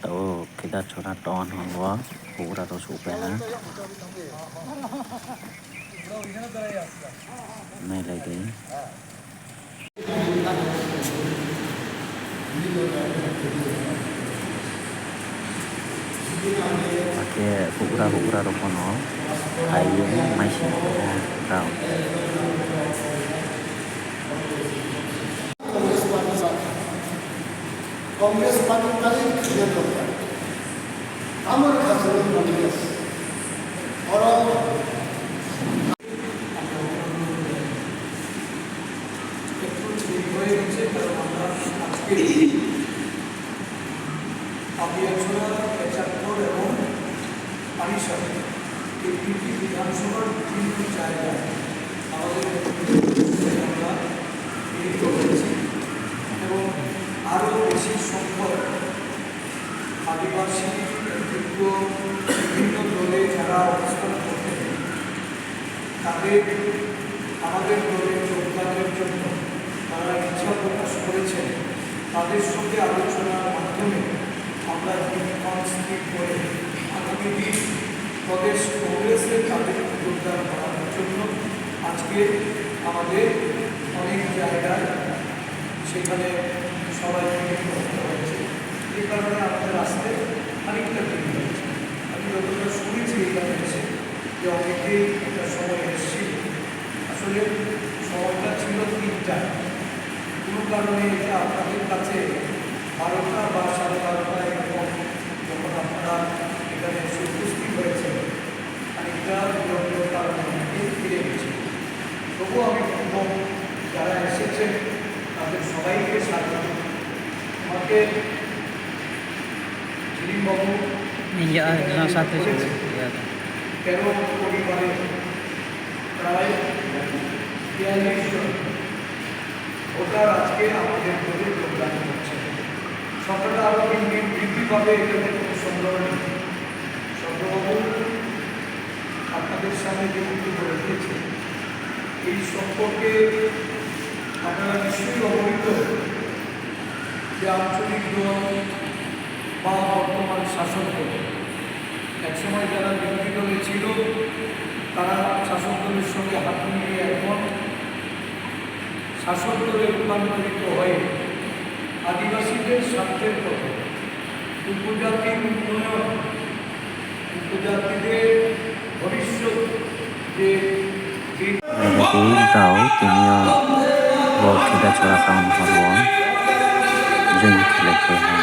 tàu kita chora ton hongwa pura to supe ha này lại đi pakai pura to kono ai mai sih tau Congress party का ही clear होता है हमारे खासकर कांग्रेस और विधानसभा আরও বেশি সংখ্যক আদিবাসী নেতৃত্ব বিভিন্ন দলে যারা অবস্থান করতেন তাদের আমাদের দলে যোগদানের জন্য তারা ইচ্ছা প্রকাশ করেছেন তাদের সঙ্গে আলোচনার মাধ্যমে আমরা স্থির করে আগামী দিন প্রদেশ কংগ্রেসের তাদের যোগদান করানোর জন্য আজকে আমাদের অনেক জায়গায় সেখানে সবাই করতে হয়েছে এই কারণে আমাদের আসতে খানিকটা দেরি হয়েছে আমি যতটা শুনেছি এখানে এসে যে অনেকেই একটা সময় এসেছিল আসলে সময়টা ছিল 3টা কোনো কারণে এটা আপনাদের কাছে 12টা বা 12:30 এরকম যখন আপনারা এখানে এসে উপস্থিত হয়েছে খানিকটা বিলম্বের কারণে অনেকে ফিরে গেছে তবুও আমি প্রথম যারা এসেছেন তাদের সবাইকে স্বাগত আমাকে ঝিলিমবাবু সাথে কেন পরিবারে প্রায় 42 জন ভোটার আজকে আমাদের দলে যোগদান করছে সংখ্যাটা আরও বৃদ্ধি পাবে এটাতে কোনো সন্দেহ নেই চন্দ্রবাবু আপনাদের সামনে যে বক্তব্য রেখেছে এই সম্পর্কে আপনারা নিশ্চয়ই অবহিত যে আঞ্চলিক দল বা বর্তমান শাসক দল একসময় যারা বিরোধী দলে ছিল তারা শাসক দলের সঙ্গে হাত মিলিয়ে এখন শাসক দলে রূপান্তরিত হয়ে আদিবাসীদের স্বার্থের পথে উপজাতির উন্নয়ন উপজাতিদের ভবিষ্যৎ যে tahu timnya bahwa kita curah tahun haluan jadi kelihatan